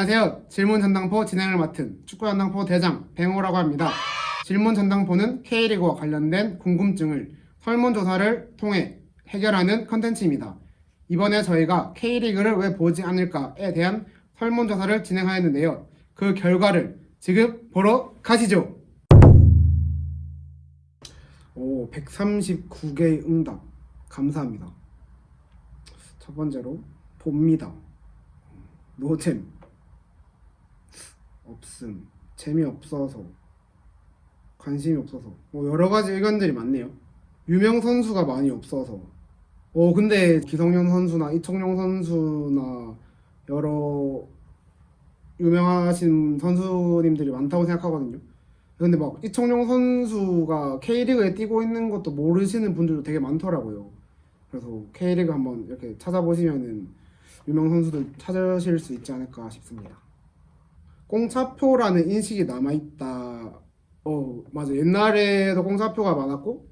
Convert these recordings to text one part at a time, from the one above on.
안녕하세요. 질문 전당포 진행을 맡은 축구 전당포 대장 뱅호라고 합니다. 질문 전당포는 K리그와 관련된 궁금증을 설문조사를 통해 해결하는 컨텐츠입니다. 이번에 저희가 K리그를 왜 보지 않을까에 대한 설문조사를 진행하였는데요. 그 결과를 지금 보러 가시죠. 139개의 응답 감사합니다. 첫 번째로 봅니다. 노잼 없음, 재미없어서, 관심이 없어서, 여러 가지 의견들이 많네요. 유명 선수가 많이 없어서. 근데 기성용 선수나 이청용 선수나 여러 유명하신 선수님들이 많다고 생각하거든요. 근데 막 이청용 선수가 K리그에 뛰고 있는 것도 모르시는 분들도 되게 많더라고요. 그래서 K리그 한번 이렇게 찾아보시면은 유명 선수들 찾으실 수 있지 않을까 싶습니다. 공차표라는 인식이 남아있다. 맞아. 옛날에도 공짜표가 많았고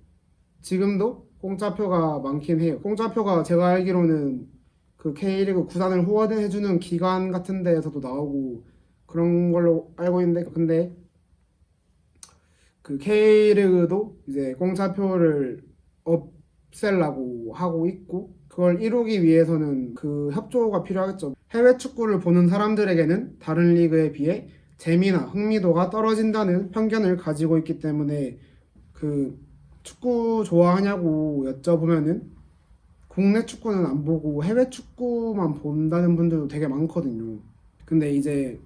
지금도 공짜표가 많긴 해요. 공짜표가 제가 알기로는 그 K리그 구단을 후원해주는 기관 같은 데에서도 나오고 그런 걸로 알고 있는데, 근데 그 K리그도 이제 공짜표를 없애려고 하고 있고, 그걸 이루기 위해서는 그 협조가 필요하겠죠. 해외 축구를 보는 사람들에게는 다른 리그에 비해 재미나 흥미도가 떨어진다는 편견을 가지고 있기 때문에 그 축구 좋아하냐고 여쭤보면은 국내 축구는 안 보고 해외 축구만 본다는 분들도 되게 많거든요. 근데 이제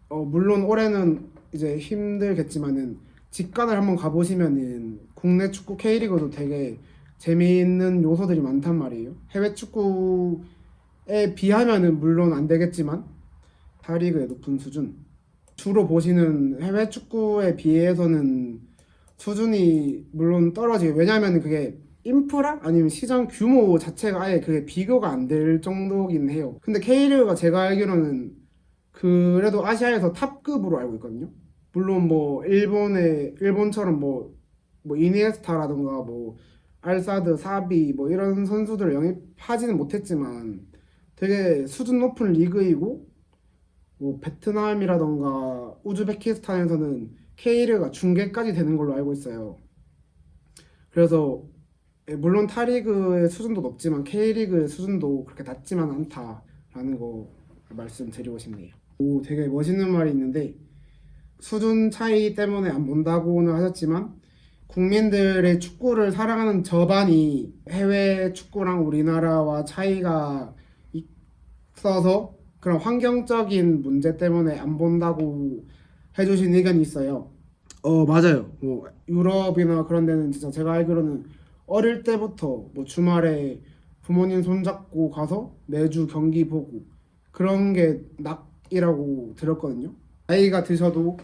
물론 올해는 이제 힘들겠지만은 직관을 한번 가보시면은 국내 축구 K리그도 되게 재미있는 요소들이 많단 말이에요. 해외 축구에 비하면은 물론 안 되겠지만 다리그의 높은 수준, 주로 보시는 해외 축구에 비해서는 수준이 물론 떨어지고, 왜냐하면 그게 인프라 아니면 시장 규모 자체가 아예 그게 비교가 안 될 정도긴 해요. 근데 K리그가 제가 알기로는 그래도 아시아에서 탑급으로 알고 있거든요. 물론 뭐 일본처럼 뭐 이니에스타라든가 뭐 알사드, 사비 뭐 이런 선수들을 영입하지는 못했지만 되게 수준 높은 리그이고, 뭐 베트남이라던가 우즈베키스탄에서는 K리그가 중계까지 되는 걸로 알고 있어요. 그래서 물론 타리그의 수준도 높지만 K리그의 수준도 그렇게 낮지만 않다라는 거 말씀드리고 싶네요. 되게 멋있는 말이 있는데, 수준 차이 때문에 안 본다고는 하셨지만 국민들의 축구를 사랑하는 저반이 해외 축구랑 우리나라와 차이가 있어서 그런 환경적인 문제 때문에 안 본다고 해주신 의견이 있어요. 맞아요. 뭐 유럽이나 그런 데는 진짜 제가 알기로는 어릴 때부터 뭐 주말에 부모님 손잡고 가서 매주 경기 보고 그런 게 낙이라고 들었거든요. 나이가 드셔도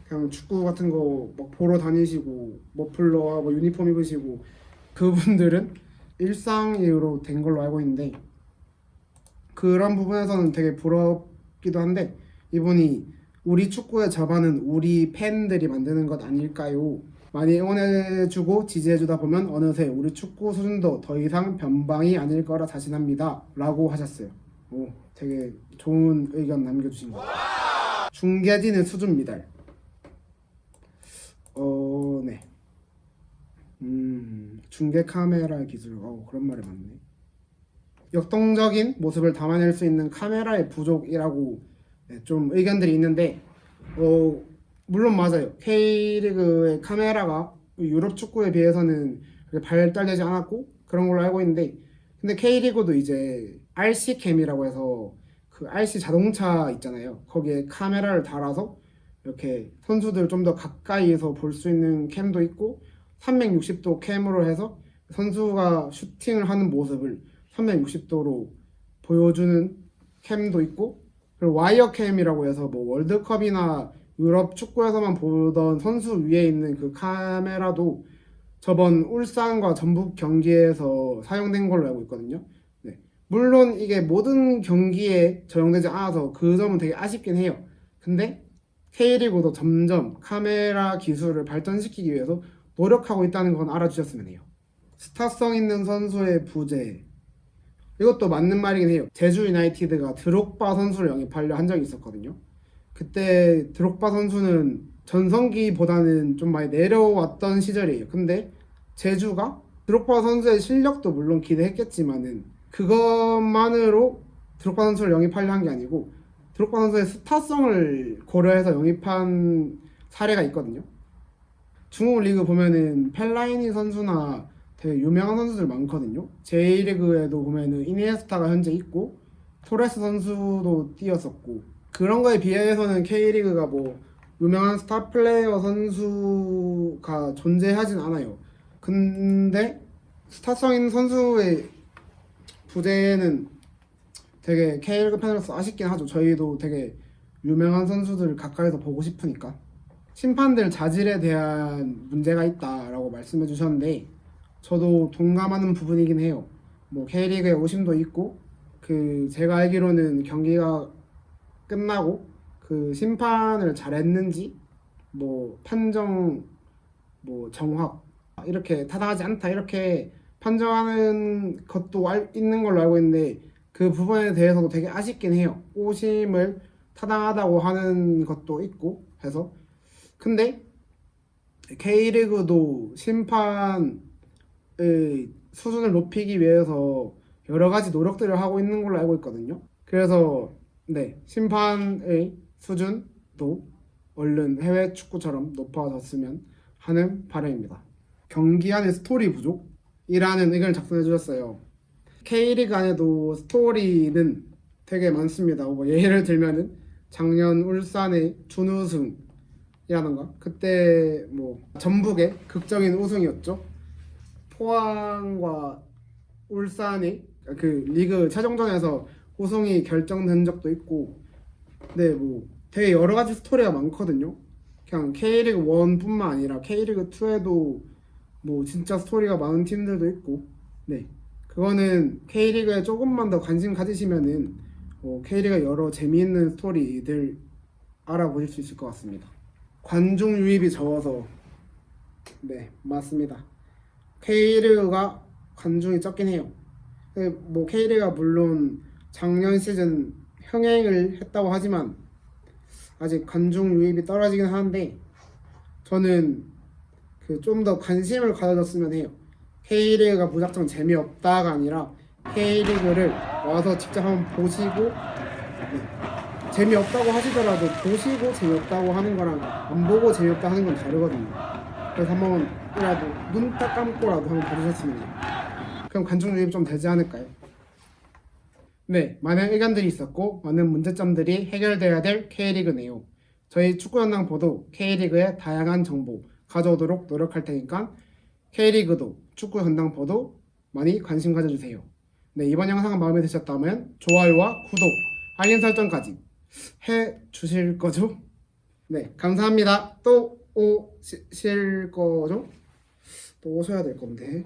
그냥 축구 같은 거 막 보러 다니시고 머플러와 뭐 유니폼 입으시고 그분들은 일상으로 된 걸로 알고 있는데, 그런 부분에서는 되게 부럽기도 한데, 이분이 우리 축구의 자반은 우리 팬들이 만드는 것 아닐까요? 많이 응원해주고 지지해주다 보면 어느새 우리 축구 수준도 더 이상 변방이 아닐 거라 자신합니다 라고 하셨어요. 되게 좋은 의견 남겨주신 것 같아요. 중계진의 수준 미달. 네. 중계 카메라 기술. 그런 말이 많네. 역동적인 모습을 담아낼 수 있는 카메라의 부족이라고 좀 의견들이 있는데, 물론 맞아요. K리그의 카메라가 유럽 축구에 비해서는 그렇게 발달되지 않았고 그런 걸로 알고 있는데, 근데 K리그도 이제 RC캠이라고 해서 그 RC 자동차 있잖아요. 거기에 카메라를 달아서 이렇게 선수들 좀 더 가까이에서 볼 수 있는 캠도 있고, 360도 캠으로 해서 선수가 슈팅을 하는 모습을 360도로 보여주는 캠도 있고, 그리고 와이어 캠이라고 해서 뭐 월드컵이나 유럽 축구에서만 보던 선수 위에 있는 그 카메라도 저번 울산과 전북 경기에서 사용된 걸로 알고 있거든요. 네. 물론 이게 모든 경기에 적용되지 않아서 그 점은 되게 아쉽긴 해요. 근데 K리그도 점점 카메라 기술을 발전시키기 위해서 노력하고 있다는 건 알아주셨으면 해요. 스타성 있는 선수의 부재. 이것도 맞는 말이긴 해요. 제주 유나이티드가 드록바 선수를 영입하려 한 적이 있었거든요. 그때 드록바 선수는 전성기보다는 좀 많이 내려왔던 시절이에요. 근데 제주가 드록바 선수의 실력도 물론 기대했겠지만은 그것만으로 드록바 선수를 영입하려 한 게 아니고 드록바 선수의 스타성을 고려해서 영입한 사례가 있거든요. 중국 리그 보면은 펠라이니 선수나 되게 유명한 선수들 많거든요. J리그에도 보면은 이니에스타가 현재 있고 토레스 선수도 뛰었었고 그런 거에 비해서는 K리그가 뭐 유명한 스타 플레이어 선수가 존재하진 않아요. 근데 스타성 있는 선수의 부재는 되게 K리그 팬으로서 아쉽긴 하죠. 저희도 되게 유명한 선수들을 가까이서 보고 싶으니까. 심판들 자질에 대한 문제가 있다라고 말씀해 주셨는데 저도 동감하는 부분이긴 해요. 뭐 K리그에 오심도 있고 그 제가 알기로는 경기가 끝나고 그 심판을 잘했는지 뭐 판정 뭐 정확 이렇게 타당하지 않다 이렇게 판정하는 것도 있는 걸로 알고 있는데 그 부분에 대해서도 되게 아쉽긴 해요. 오심을 타당하다고 하는 것도 있고 해서 근데 K리그도 심판의 수준을 높이기 위해서 여러 가지 노력들을 하고 있는 걸로 알고 있거든요. 그래서 네, 심판의 수준도 얼른 해외 축구처럼 높아졌으면 하는 바람입니다. 경기 안에 스토리 부족이라는 의견을 작성해 주셨어요. K리그 안에도 스토리는 되게 많습니다. 뭐 예를 들면은 작년 울산의 준우승이라던가 그때 뭐 전북의 극적인 우승이었죠. 포항과 울산이 그 리그 최종전에서 우승이 결정된 적도 있고 네, 뭐 되게 여러 가지 스토리가 많거든요. 그냥 K리그 1뿐만 아니라 K리그 2에도 뭐 진짜 스토리가 많은 팀들도 있고 네, 그거는 K리그에 조금만 더 관심 가지시면은 K리그 여러 재미있는 스토리들 알아보실 수 있을 것 같습니다. 관중 유입이 적어서 네, 맞습니다. K리그가 관중이 적긴 해요. 뭐 K리그가 물론 작년 시즌 흥행을 했다고 하지만 아직 관중 유입이 떨어지긴 하는데 저는 그 좀 더 관심을 가져줬으면 해요. K리그가 무작정 재미없다가 아니라 K리그를 와서 직접 한번 보시고 네, 재미없다고 하시더라도 보시고 재미없다고 하는 거랑 안 보고 재미없다 하는 건 다르거든요. 그래서 한번이라도 눈 딱 감고라도 한번 보셨으면 해요. 그럼 관중 유입 좀 되지 않을까요? 네, 많은 의견들이 있었고 많은 문제점들이 해결돼야 될 K리그네요. 저희 축구연맹보도 K리그의 다양한 정보 가져오도록 노력할 테니까 K리그도 축구연맹보도 많이 관심 가져주세요. 네, 이번 영상이 마음에 드셨다면 좋아요와 구독, 알림 설정까지 해주실 거죠? 네, 감사합니다. 또 오실 거죠? 또 오셔야 될 건데